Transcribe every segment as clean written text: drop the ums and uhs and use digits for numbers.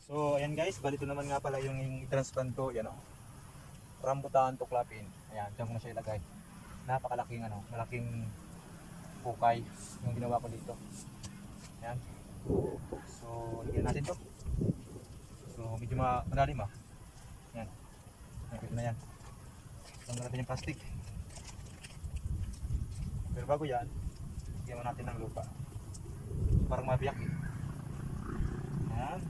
So ayan guys, balito naman nga pala yung transplant ko, yan o. Rambutan tuklapin. Ayan, diyan ko na siya ilagay. Napakalaking malaking hukay yung ginawa ko dito. Ayan. So, lagyan natin to. So, medyo malalim Ayan. Ayan, na yan. Tanggal natin yung plastic. Pero bago yan, lagyan natin ng lupa. Parang mabiyak Ayan.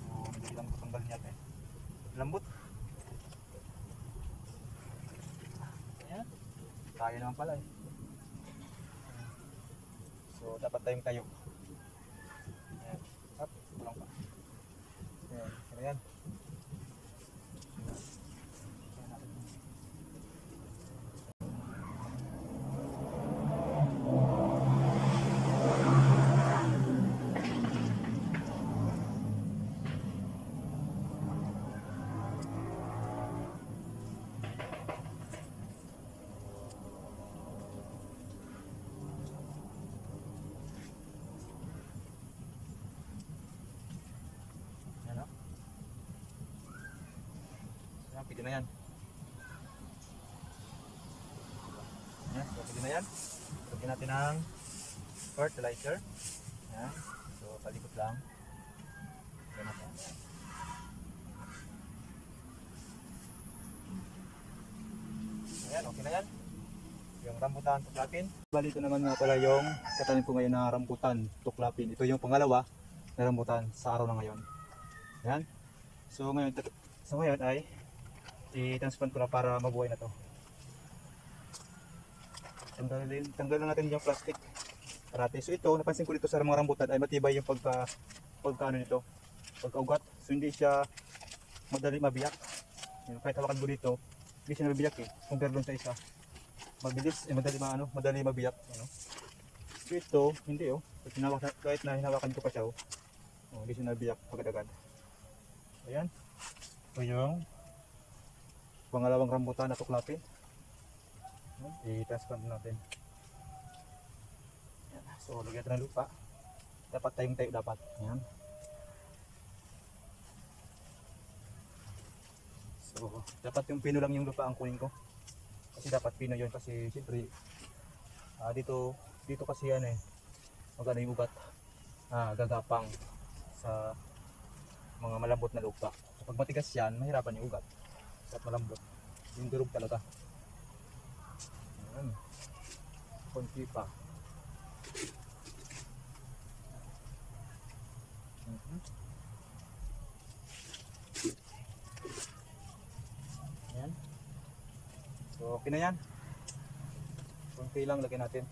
So, medyo lang tanggal niya lambot. Ayan. Kaya naman pala So, dapat tayong tayo. Ayan. Up, kulang pa. Ayan. Ayan. Pwede na yan. Ayan, so pwede na yan. Lagyan natin ng fertilizer. Ayan. So palikot lang. Ayan natin. Ayan, okay na yan. Yung rambutan tuklapin. Bali ito naman nga pala yung katanim ko ngayon na rambutan tuklapin. Ito yung pangalawa na rambutan sa araw na ngayon. Ayan. So ngayon ay i-transplant ko na para mabuhay na to. Tanggalin natin yung plastic. Parati. So ito, napansin ko dito sa mga rambutan ay matibay yung pagka nito, pagkaugat. So hindi siya madali mabiyak. Kahit hawakan mo dito, hindi siya mabiyak compare dun sa isa. Mabilis, madali mabiyak. So ito, hindi kahit na hinawakan ko pa siya hindi siya nabiyak agad-agad. Ayan. So yung pangalawang rambutan na tuklapin. I-transplant natin. Ayan. So lagyan natin ng lupa. Dapat tayong tayo dapat. Ayan. So dapat yung pino lang yung lupa ang kunin ko. Kasi dapat pino yun kasi siyempre dito kasi yan maganda yung ugat. Gagapang sa mga malambot na lupa. So pag matigas yan, mahirapan yung ugat. At malambot. Yung durog talaga. Ayan. Konti pa. Ayan. So okay na yan. Konti lang lagyan natin.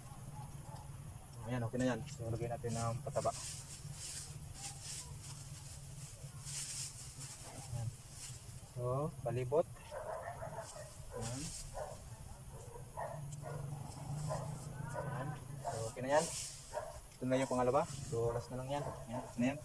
Ayan, okay na yan. So lagyan natin ng pataba. So, palibot. Ayan. Ayan. So, okay na yan. Ito na yung pangalawa. So, last na lang yan. Ayan, na yan.